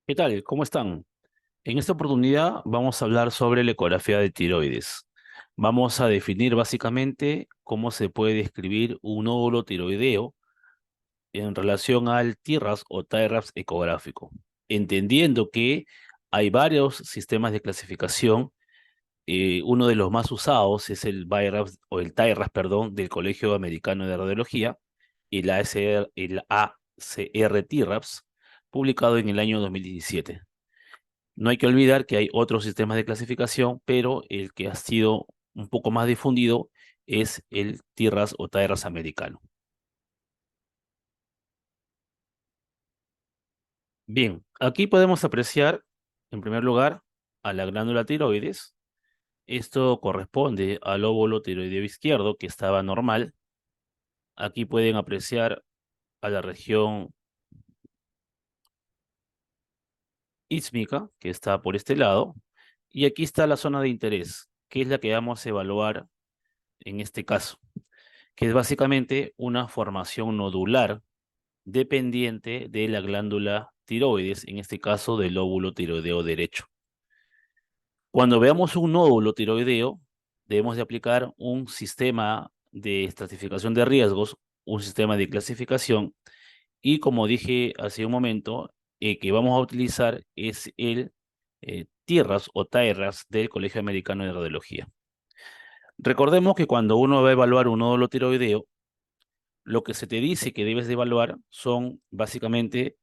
¿Qué tal? ¿Cómo están? En esta oportunidad vamos a hablar sobre la ecografía de tiroides. Vamos a definir básicamente cómo se puede describir un nódulo tiroideo en relación al TIRAS o TIRAPS ecográfico, entendiendo que hay varios sistemas de clasificación. Uno de los más usados es el BIRAPS o el TIRAS, perdón, del Colegio Americano de Radiología y el ACR TIRAPS, publicado en el año 2017. No hay que olvidar que hay otros sistemas de clasificación, pero el que ha sido un poco más difundido es el TIRAS o TIRAS americano. Bien, aquí podemos apreciar, en primer lugar, a la glándula tiroides. Esto corresponde al óvulo tiroideo izquierdo, que estaba normal. Aquí pueden apreciar a la región ísmica, que está por este lado. Y aquí está la zona de interés, que es la que vamos a evaluar en este caso, que es básicamente una formación nodular dependiente de la glándula tiroides, en este caso del lóbulo tiroideo derecho. Cuando veamos un nódulo tiroideo, debemos de aplicar un sistema de estratificación de riesgos, un sistema de clasificación, y como dije hace un momento, que vamos a utilizar es el TIRAS o TIRAS del Colegio Americano de Radiología. Recordemos que cuando uno va a evaluar un nódulo tiroideo, lo que se te dice que debes de evaluar son básicamente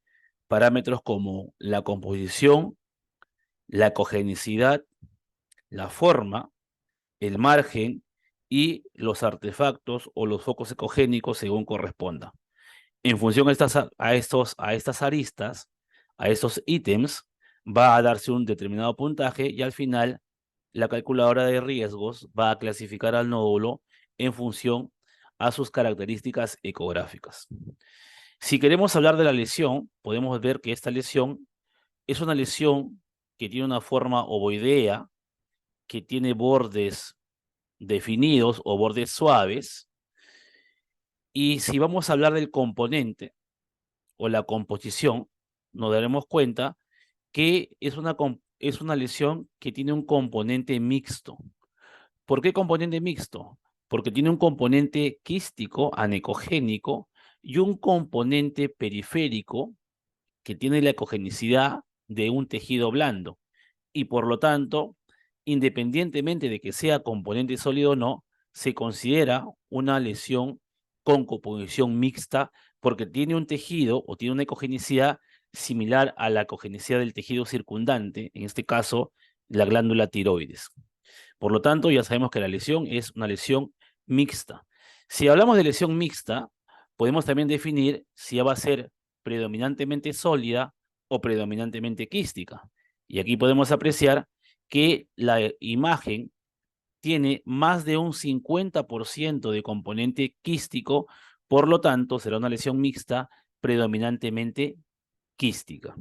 parámetros como la composición, la cogenicidad, la forma, el margen y los artefactos o los focos ecogénicos según corresponda. En función a estas aristas, a estos ítems, va a darse un determinado puntaje y al final la calculadora de riesgos va a clasificar al nódulo en función a sus características ecográficas. Si queremos hablar de la lesión, podemos ver que esta lesión es una lesión que tiene una forma ovoidea, que tiene bordes definidos o bordes suaves. Y si vamos a hablar del componente o la composición, nos daremos cuenta que es una lesión que tiene un componente mixto. ¿Por qué componente mixto? Porque tiene un componente quístico, anecogénico, y un componente periférico que tiene la ecogenicidad de un tejido blando. Y por lo tanto, independientemente de que sea componente sólido o no, se considera una lesión con composición mixta porque tiene un tejido o tiene una ecogenicidad similar a la ecogenicidad del tejido circundante, en este caso, la glándula tiroides. Por lo tanto, ya sabemos que la lesión es una lesión mixta. Si hablamos de lesión mixta, podemos también definir si va a ser predominantemente sólida o predominantemente quística. Y aquí podemos apreciar que la imagen tiene más de un 50% de componente quístico, por lo tanto, será una lesión mixta predominantemente quística.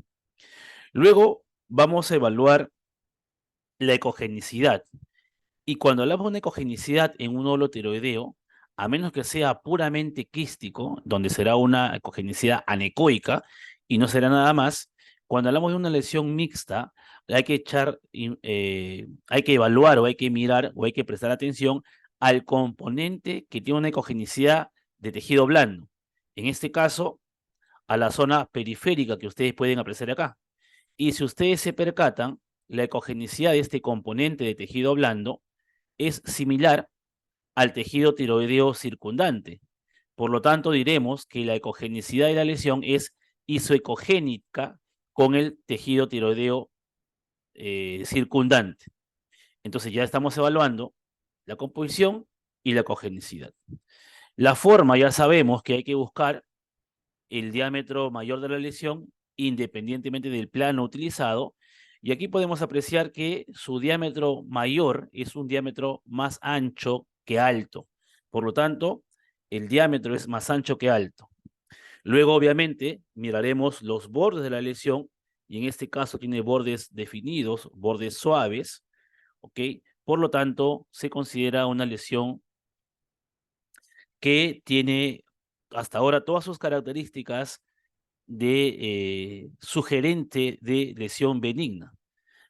Luego vamos a evaluar la ecogenicidad. Y cuando hablamos de una ecogenicidad en un óvulo tiroideo, a menos que sea puramente quístico, donde será una ecogenicidad anecoica y no será nada más, cuando hablamos de una lesión mixta, hay que evaluar o hay que mirar o hay que prestar atención al componente que tiene una ecogenicidad de tejido blando. En este caso, a la zona periférica que ustedes pueden apreciar acá. Y si ustedes se percatan, la ecogenicidad de este componente de tejido blando es similar al tejido tiroideo circundante. Por lo tanto, diremos que la ecogenicidad de la lesión es isoecogénica con el tejido tiroideo circundante. Entonces ya estamos evaluando la composición y la ecogenicidad. La forma ya sabemos que hay que buscar el diámetro mayor de la lesión independientemente del plano utilizado. Y aquí podemos apreciar que su diámetro mayor es un diámetro más ancho que alto. Por lo tanto, el diámetro es más ancho que alto. Luego, obviamente, miraremos los bordes de la lesión y en este caso tiene bordes definidos, bordes suaves, ¿ok? Por lo tanto, se considera una lesión que tiene hasta ahora todas sus características de sugerente de lesión benigna.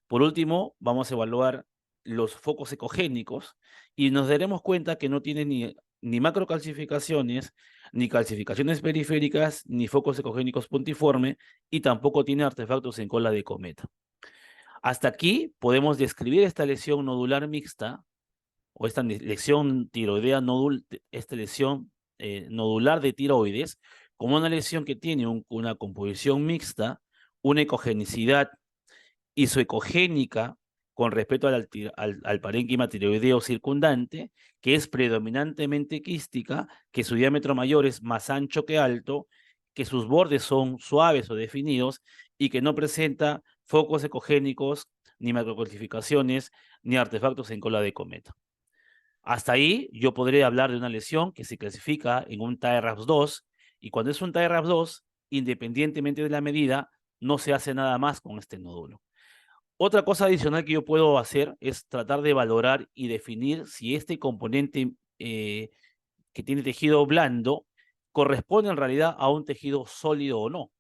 Por último, vamos a evaluar los focos ecogénicos y nos daremos cuenta que no tiene ni macrocalcificaciones, ni calcificaciones periféricas, ni focos ecogénicos puntiforme y tampoco tiene artefactos en cola de cometa. Hasta aquí podemos describir esta lesión nodular mixta o esta lesión tiroidea esta lesión nodular de tiroides como una lesión que tiene una composición mixta, una ecogenicidad isoecogénica con respecto al parénquima tiroideo circundante, que es predominantemente quística, que su diámetro mayor es más ancho que alto, que sus bordes son suaves o definidos y que no presenta focos ecogénicos, ni macrocalcificaciones, ni artefactos en cola de cometa. Hasta ahí yo podré hablar de una lesión que se clasifica en un TAE-RAPS 2 y cuando es un TAE-RAPS 2, independientemente de la medida, no se hace nada más con este nódulo. Otra cosa adicional que yo puedo hacer es tratar de valorar y definir si este componente que tiene tejido blando corresponde en realidad a un tejido sólido o no.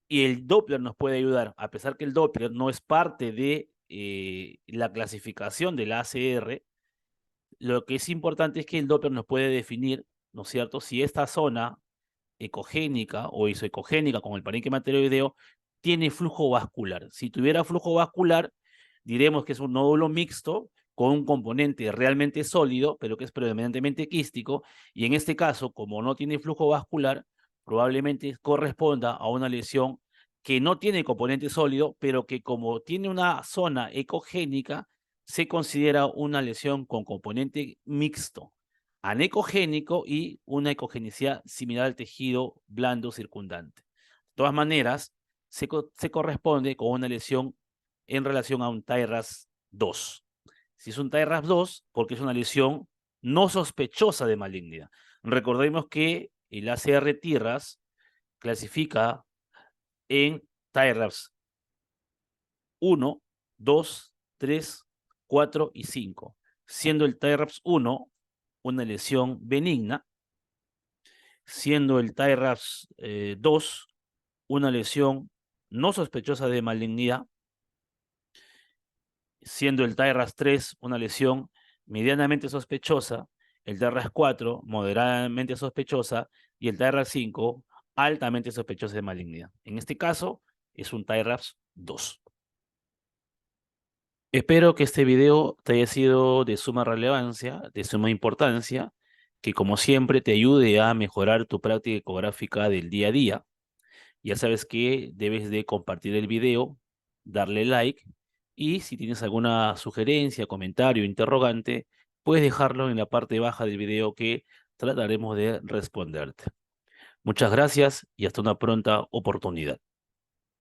Y el Doppler nos puede ayudar, a pesar que el Doppler no es parte de la clasificación del ACR, lo que es importante es que el Doppler nos puede definir, ¿no es cierto?, si esta zona ecogénica o isoecogénica con el parénquima tiroideo tiene flujo vascular. Si tuviera flujo vascular, diremos que es un nódulo mixto con un componente realmente sólido, pero que es predominantemente quístico, y en este caso, como no tiene flujo vascular, probablemente corresponda a una lesión que no tiene componente sólido, pero que como tiene una zona ecogénica, se considera una lesión con componente mixto anecogénico y una ecogenicidad similar al tejido blando circundante. De todas maneras, se corresponde con una lesión en relación a un TAE-RAS 2. Si es un TAE-RAS 2, porque es una lesión no sospechosa de malignidad. Recordemos que el ACR-TIRAS clasifica en TAE-RAS 1, 2, 3, 4 y 5, siendo el TAE-RAS 1 una lesión benigna, siendo el TAE-RAS 2 una lesión no sospechosa de malignidad, siendo el TAE-RAS 3 una lesión medianamente sospechosa, el TAE-RAS 4 moderadamente sospechosa y el TAE-RAS 5 altamente sospechosa de malignidad. En este caso, es un TAE-RAS 2. Espero que este video te haya sido de suma relevancia, de suma importancia, que como siempre te ayude a mejorar tu práctica ecográfica del día a día. Ya sabes que debes de compartir el video, darle like y si tienes alguna sugerencia, comentario, interrogante, puedes dejarlo en la parte baja del video que trataremos de responderte. Muchas gracias y hasta una pronta oportunidad.